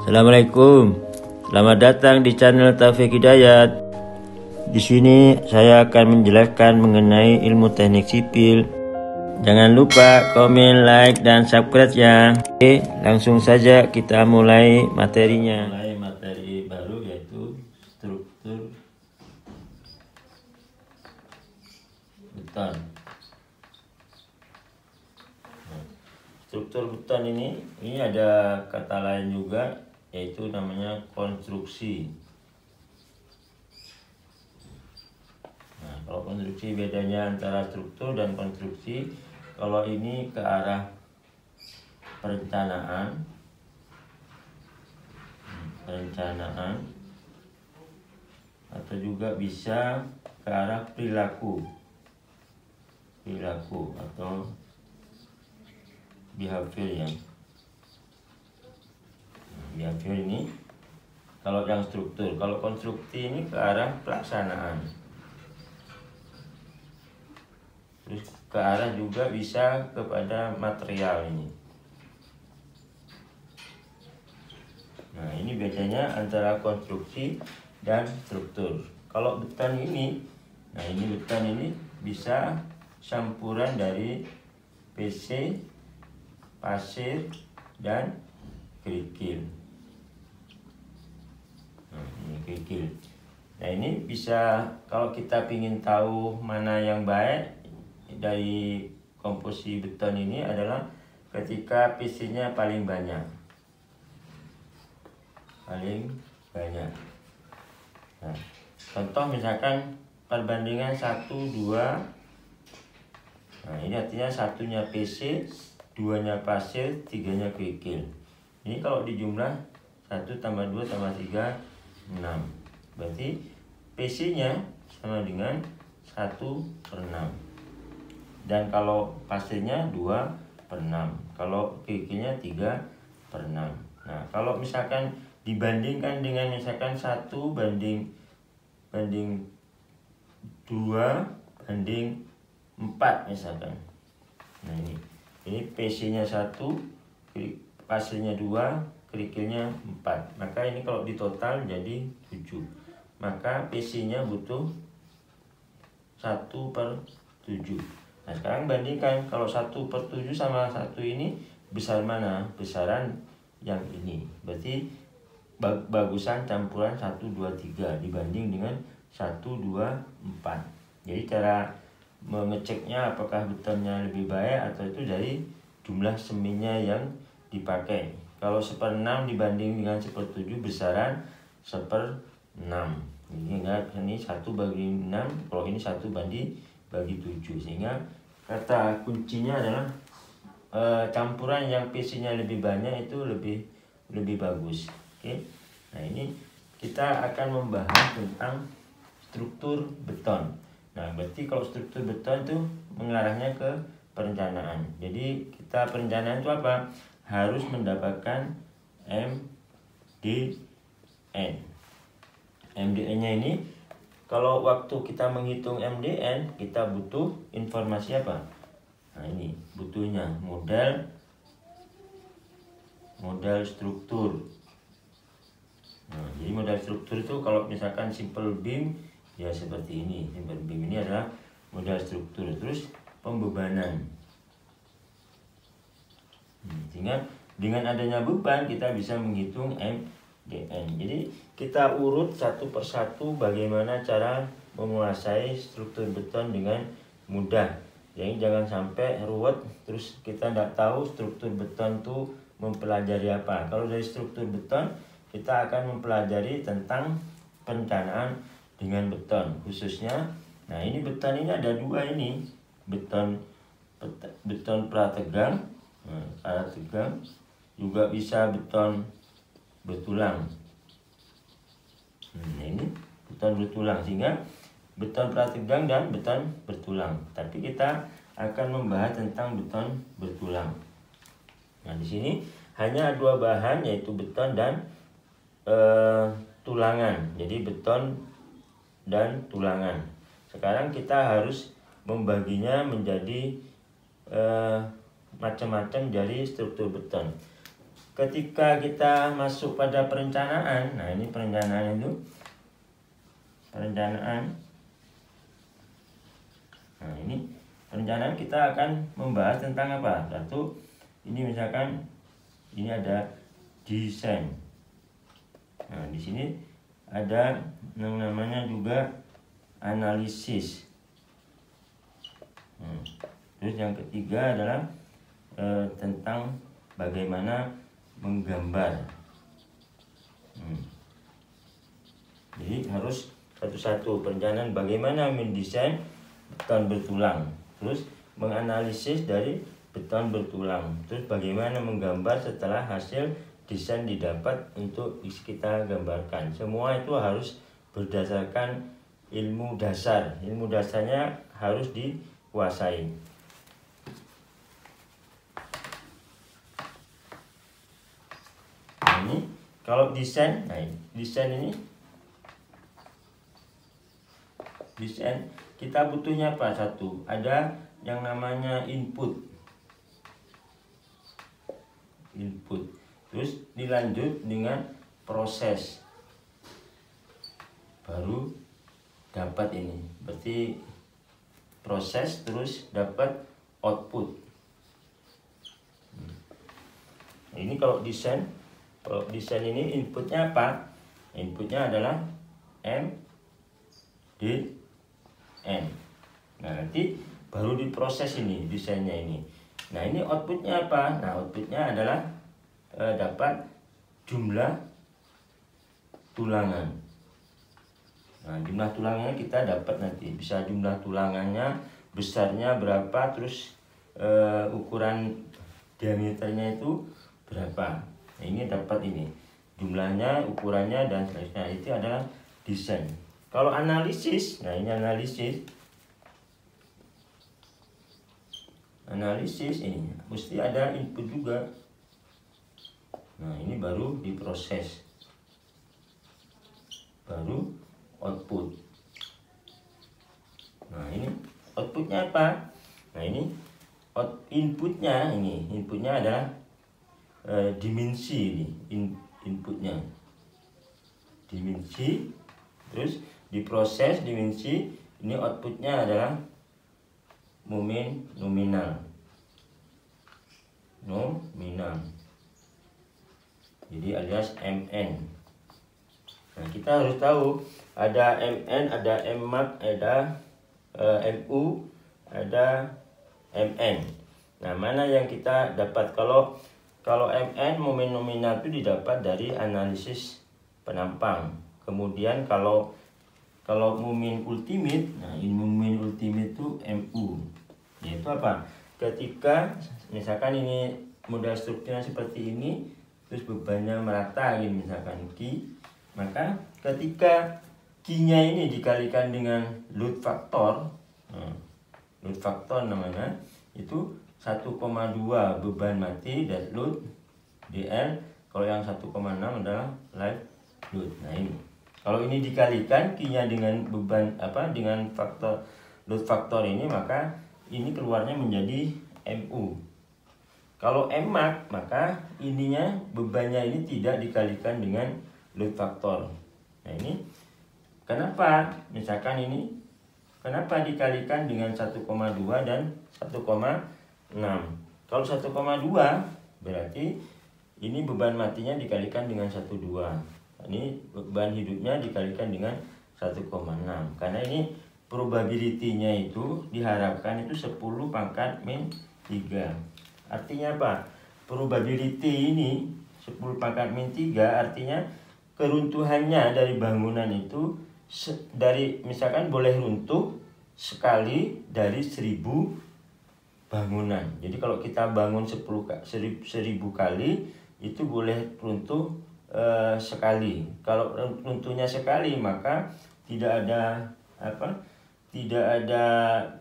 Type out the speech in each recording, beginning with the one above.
Assalamualaikum. Selamat datang di channel Taufik Hidayat. Di sini saya akan menjelaskan mengenai ilmu teknik sipil. Jangan lupa komen, like, dan subscribe ya. Oke, langsung saja kita mulai materinya. Mulai materi baru yaitu struktur beton. Struktur beton ini ada kata lain juga, yaitu namanya konstruksi. Nah, kalau konstruksi bedanya antara struktur dan konstruksi, kalau ini ke arah perencanaan atau juga bisa ke arah perilaku atau behavior ya. Behavior ini kalau yang struktur, kalau konstruksi ini ke arah pelaksanaan. Terus ke arah juga bisa kepada material ini. Nah, ini bedanya antara konstruksi dan struktur. Kalau beton ini, beton ini bisa campuran dari PC, pasir, dan kerikil. Nah, ini kerikil. Nah, ini bisa, kalau kita ingin tahu mana yang baik dari komposisi beton ini adalah ketika PC-nya paling banyak. Nah, contoh misalkan perbandingan 1:2. Nah, ini artinya satunya PC, 2-nya pasir, 3-nya kerikil. Ini kalau dijumlah 1 tambah 2 tambah 3, 6. Berarti PC-nya sama dengan 1/6. Dan kalau pasirnya 2/6. Kalau kerikilnya 3/6. Nah, kalau misalkan dibandingkan dengan misalkan 1 banding 2 banding 4 misalkan. Nah, ini PC-nya 1, pasirnya 2, kerikilnya 4. Maka ini kalau ditotal jadi 7. Maka PC-nya butuh 1/7. Nah, sekarang bandingkan kalau 1/7 sama 1 ini besar mana? Besaran yang ini. Berarti bagusan campuran 1, 2, 3 dibanding dengan 1, 2, 4. Jadi cara mengeceknya apakah betonnya lebih baik atau itu dari jumlah semennya yang dipakai. Kalau 1/6 dibanding dengan 1/7 besaran 1/6. Ini 1/6, kalau ini 1/7, sehingga kata kuncinya adalah campuran yang PC-nya lebih banyak itu lebih bagus. Oke. Nah, ini kita akan membahas tentang struktur beton. Nah, berarti kalau struktur beton itu mengarahnya ke perencanaan. Jadi kita perencanaan itu apa? Harus mendapatkan MDN. MDN-nya ini kalau waktu kita menghitung MDN kita butuh informasi apa? Nah, ini butuhnya model struktur. Nah, jadi model struktur itu kalau misalkan simple beam ya seperti ini. Simple beam ini adalah model struktur. Terus pembebanan. Sehingga dengan adanya beban kita bisa menghitung MDN. Jadi kita urut satu persatu bagaimana cara menguasai struktur beton dengan mudah. Jadi jangan sampai ruwet terus kita tidak tahu struktur beton itu mempelajari apa. Kalau dari struktur beton kita akan mempelajari tentang perencanaan dengan beton khususnya. Nah, ini beton ini ada dua ini, beton prategang, prategang juga bisa beton bertulang. Nah, ini beton bertulang, sehingga beton prategang dan beton bertulang. Tapi kita akan membahas tentang beton bertulang. Nah, di sini hanya dua bahan yaitu beton dan tulangan. Jadi beton dan tulangan. Sekarang kita harus membaginya menjadi macam-macam dari struktur beton. ketika kita masuk pada perencanaan, nah ini perencanaan itu, perencanaan. Nah ini perencanaan kita akan membahas tentang apa? Satu, ini misalkan ini ada desain. Nah di sini ada yang namanya juga analisis. Terus yang ketiga adalah tentang bagaimana menggambar. Jadi harus satu-satu perencanaan bagaimana mendesain beton bertulang, terus menganalisis dari beton bertulang, terus bagaimana menggambar setelah hasil desain didapat untuk kita gambarkan. Semua itu harus berdasarkan ilmu dasar. Ilmu dasarnya harus dikuasai. Nah, ini kalau desain, nah desain ini, desain kita butuhnya apa? Satu, ada yang namanya input. Terus dilanjut dengan proses, baru dapat ini. Berarti proses terus dapat output. Nah, ini kalau desain ini inputnya apa? Inputnya adalah M D N. Nah nanti baru diproses ini desainnya ini. Nah ini outputnya apa? Nah outputnya adalah dapat jumlah tulangan. Nah jumlah tulangannya kita dapat nanti, bisa jumlah tulangannya besarnya berapa, terus ukuran diameternya itu berapa. Nah, ini dapat ini jumlahnya, ukurannya dan seterusnya. Itu adalah desain. Kalau analisis, nah ini analisis ini mesti ada input juga. Nah ini baru diproses, baru output. Nah ini outputnya apa? Nah ini inputnya adalah dimensi ini, inputnya dimensi, terus diproses dimensi. Ini outputnya adalah nominal. Jadi alias MN. Nah kita harus tahu ada MN, ada MMAX, ada MU, ada MN. Nah mana yang kita dapat? Kalau MN momen nominal itu didapat dari analisis penampang. Kemudian kalau momen ultimate, nah ini momen ultimate itu MU. Yaitu apa? Ketika misalkan ini modal strukturnya seperti ini, terus bebannya merata ini misalkan Q, maka ketika Q-nya ini dikalikan dengan load factor, load factor namanya, itu 1,2 beban mati dead load DL. Kalau yang 1,6 adalah live load. Nah ini kalau ini dikalikan Q-nya dengan beban dengan faktor load factor ini, maka ini keluarnya menjadi MU. Kalau MMAX, maka ininya bebannya ini tidak dikalikan dengan load factor. Nah ini kenapa? Misalkan ini kenapa dikalikan dengan 1,2 dan 1,6? Kalau 1,2 berarti ini beban matinya dikalikan dengan 1,2. Ini beban hidupnya dikalikan dengan 1,6. Karena ini probability-nya itu diharapkan itu 10 pangkat min 3. Artinya apa? Probability ini 10 pangkat min 3 artinya keruntuhannya dari bangunan itu dari misalkan boleh runtuh sekali dari 1000 bangunan. Jadi kalau kita bangun 1000 kali itu boleh runtuh sekali. Kalau runtuhnya sekali maka tidak ada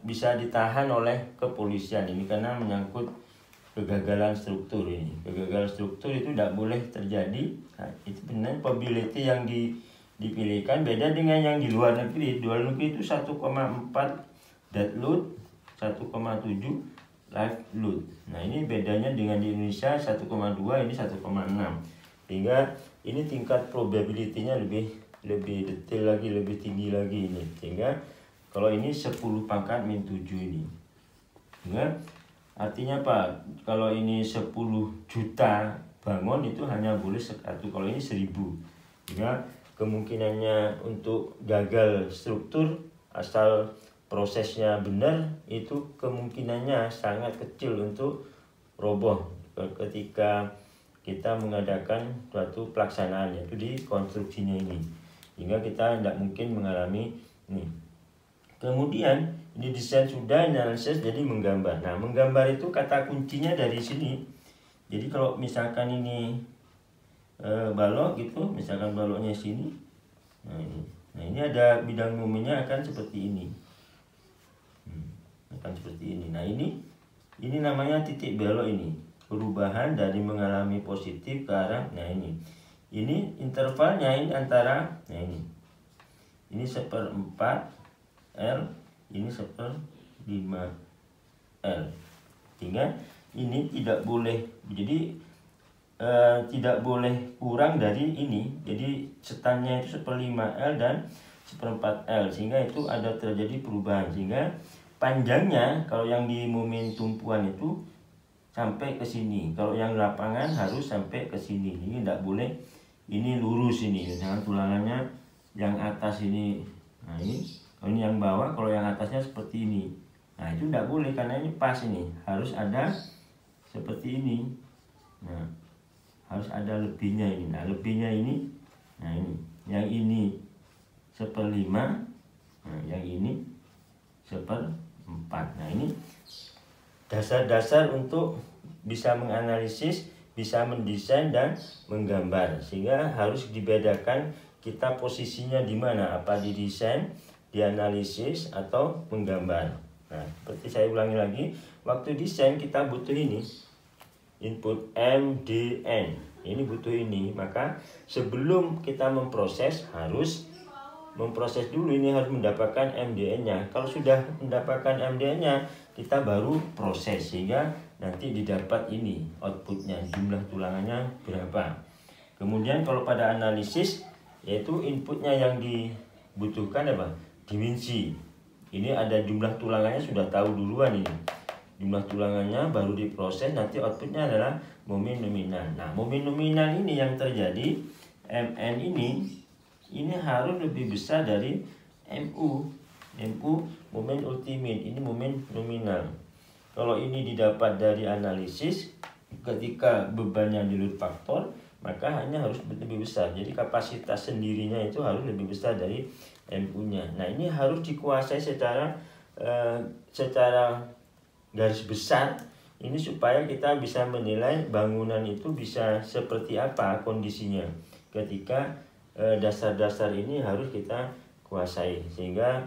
bisa ditahan oleh kepolisian ini karena menyangkut kegagalan struktur ini. Kegagalan struktur itu tidak boleh terjadi. Nah, itu benar probability yang dipilihkan beda dengan yang di luar negeri. Di luar negeri itu 1,4 dead load, 1,7 live load. Nah ini bedanya dengan di Indonesia 1,2, ini 1,6, sehingga ini tingkat probability-nya lebih detail lagi, lebih tinggi lagi ini. Sehingga kalau ini 10 pangkat min 7 ini, sehingga artinya apa? Kalau ini 10 juta bangun itu hanya boleh 1, kalau ini 1000. Sehingga kemungkinannya untuk gagal struktur asal prosesnya benar itu kemungkinannya sangat kecil untuk roboh ketika kita mengadakan suatu pelaksanaan, yaitu di konstruksinya ini, hingga kita tidak mungkin mengalami ini. Kemudian ini desain sudah, analisis, jadi menggambar. Nah menggambar itu kata kuncinya dari sini. Jadi kalau misalkan ini balok gitu, misalkan baloknya sini, nah ini ada bidang momennya akan seperti ini. Akan seperti ini. Nah ini namanya titik belok ini, perubahan dari mengalami positif ke arah. Nah ini intervalnya ini antara, nah ini 1/4 L, ini 1/5 L, sehingga ini tidak boleh, jadi tidak boleh kurang dari ini. Jadi setannya itu 1/5 L dan 1/4 L, sehingga itu ada terjadi perubahan, sehingga panjangnya kalau yang di momen tumpuan itu sampai ke sini, kalau yang lapangan harus sampai ke sini. Ini tidak boleh ini lurus ini, jangan tulangannya yang atas ini. Nah ini kalau ini yang bawah, kalau yang atasnya seperti ini. Nah itu tidak boleh, karena ini pas, ini harus ada seperti ini. Nah harus ada lebihnya ini. Nah lebihnya ini, nah ini yang ini 1/5, nah yang ini 1/4. Nah ini dasar-dasar untuk bisa menganalisis, bisa mendesain dan menggambar, sehingga harus dibedakan kita posisinya di mana, apa di desain, di analisis, atau menggambar. Nah seperti saya ulangi lagi, waktu desain kita butuh ini input MDN, ini butuh ini. Maka sebelum kita memproses, harus memproses dulu, ini harus mendapatkan MDN-nya. Kalau sudah mendapatkan MDN-nya, kita baru proses, sehingga nanti didapat ini outputnya, jumlah tulangannya berapa. Kemudian kalau pada analisis, yaitu inputnya yang dibutuhkan apa? Dimensi. Ini ada jumlah tulangannya, sudah tahu duluan ini jumlah tulangannya, baru diproses, nanti outputnya adalah momen nominal. Nah momen nominal ini yang terjadi, MN ini harus lebih besar dari MU momen ultimate, ini momen nominal. Kalau ini didapat dari analisis, ketika bebannya di load faktor, maka hanya harus lebih besar. Jadi kapasitas sendirinya itu harus lebih besar dari MU-nya. Nah ini harus dikuasai secara garis besar ini, supaya kita bisa menilai bangunan itu bisa seperti apa kondisinya. Ketika dasar-dasar ini harus kita kuasai, sehingga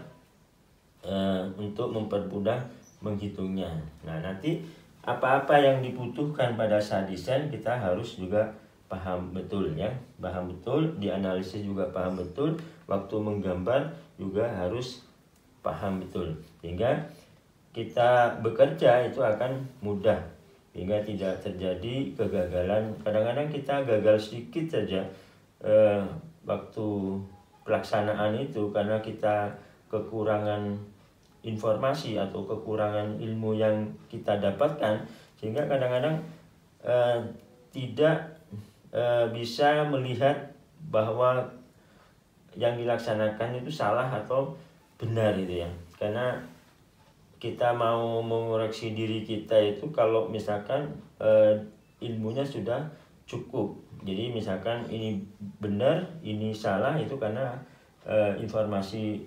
untuk mempermudah menghitungnya. Nah nanti apa-apa yang dibutuhkan pada saat desain kita harus juga paham betul, ya, paham betul, dianalisis juga paham betul, waktu menggambar juga harus paham betul, sehingga kita bekerja itu akan mudah, sehingga tidak terjadi kegagalan. Kadang-kadang kita gagal sedikit saja waktu pelaksanaan itu, karena kita kekurangan informasi atau kekurangan ilmu yang kita dapatkan, sehingga kadang-kadang tidak bisa melihat bahwa yang dilaksanakan itu salah atau benar itu, ya. Karena kita mau mengoreksi diri kita itu kalau misalkan ilmunya sudah cukup. Jadi misalkan ini benar, ini salah, itu karena informasi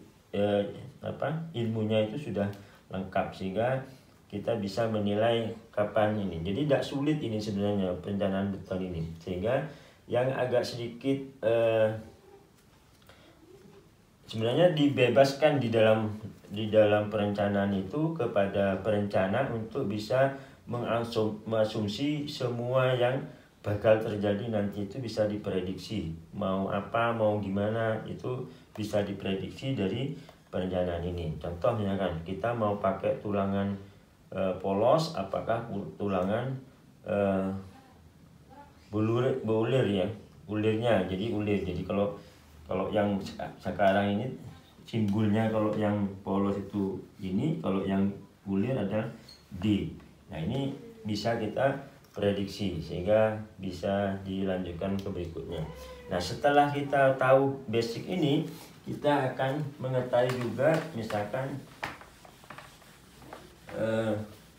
ilmunya itu sudah lengkap, sehingga kita bisa menilai kapan ini. Jadi tidak sulit ini sebenarnya perencanaan beton ini, sehingga yang agak sedikit sebenarnya dibebaskan di dalam perencanaan itu kepada perencana untuk bisa mengasumsi semua yang bakal terjadi nanti itu bisa diprediksi. Mau apa, mau gimana, itu bisa diprediksi dari perencanaan ini. Contohnya kan kita mau pakai tulangan polos, apakah tulangan bulir ya, ulirnya. Jadi ulir. Jadi kalau yang sekarang ini simbolnya, kalau yang polos itu ini, kalau yang bulir ada D. Nah, ini bisa kita prediksi sehingga bisa dilanjutkan ke berikutnya. Nah, setelah kita tahu basic ini, kita akan mengetahui juga misalkan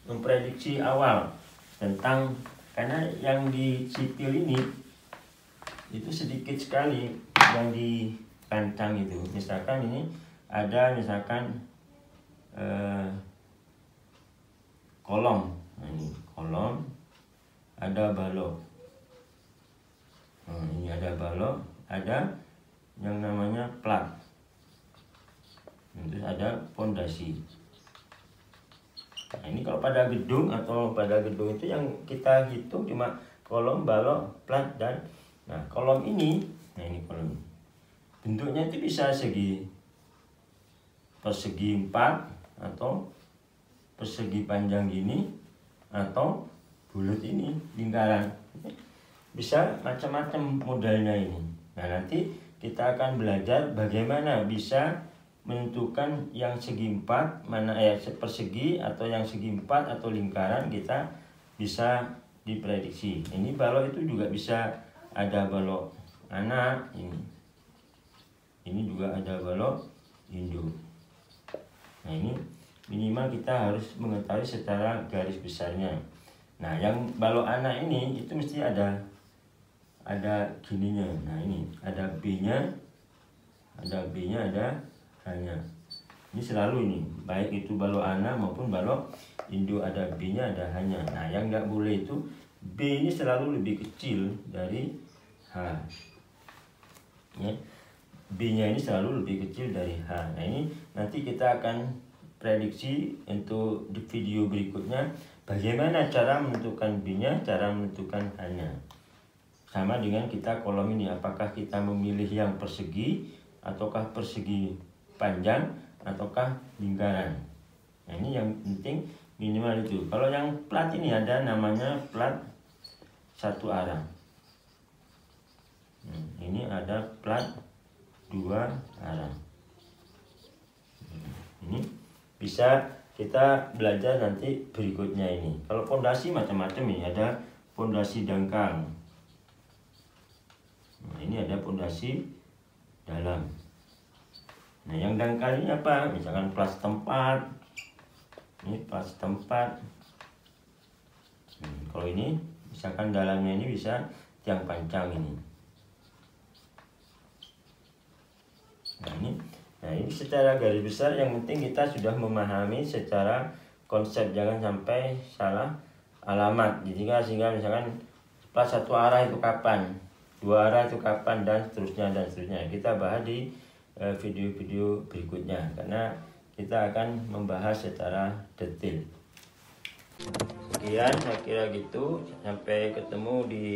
memprediksi awal tentang, karena yang di sipil ini itu sedikit sekali yang di kancang itu. Misalkan ini ada misalkan kolom. Nah, ini kolom, ada balok. Nah, ini ada balok, ada yang namanya plat, terus ada fondasi. Nah, ini kalau pada gedung itu yang kita hitung cuma kolom, balok, plat, dan nah kolom ini. Nah, ini kolom bentuknya itu bisa persegi 4 atau persegi panjang gini, atau bulat ini lingkaran. Bisa macam-macam modelnya ini. Nah, nanti kita akan belajar bagaimana bisa menentukan yang segi 4 mana persegi, atau yang segi 4 atau lingkaran, kita bisa diprediksi. Ini balok itu juga bisa ada balok anak ini juga ada balok induk. Nah, ini minimal kita harus mengetahui secara garis besarnya. Nah, yang balok anak ini itu mesti ada gininya. Nah, ini ada B-nya, ada H-nya. Ini selalu ini, baik itu balok anak maupun balok induk, ada B-nya, ada H-nya. Nah, yang nggak boleh itu B ini selalu lebih kecil dari H. Ya. B-nya ini selalu lebih kecil dari H. Nah, ini nanti kita akan prediksi untuk di video berikutnya bagaimana cara menentukan B-nya, cara menentukan H-nya. Sama dengan kita kolom ini, apakah kita memilih yang persegi, ataukah persegi panjang, ataukah lingkaran. Nah, ini yang penting minimal itu. Kalau yang plat ini ada namanya plat satu arah. Ini ada plat 2 arah. Ini bisa kita belajar nanti berikutnya ini. Kalau fondasi macam-macam ini, ada fondasi dangkal. Nah, ini ada fondasi dalam. Nah, yang dangkal ini apa? Misalkan plat setempat. Ini plat setempat. Kalau ini misalkan dalamnya ini bisa tiang pancang ini. Nah, ini secara garis besar yang penting kita sudah memahami secara konsep, jangan sampai salah alamat. Jadi sehingga misalkan plat satu arah itu kapan, 2 arah itu kapan, dan seterusnya. Kita bahas di video-video berikutnya, karena kita akan membahas secara detail. Sekian, saya kira gitu. Sampai ketemu di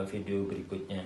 video berikutnya.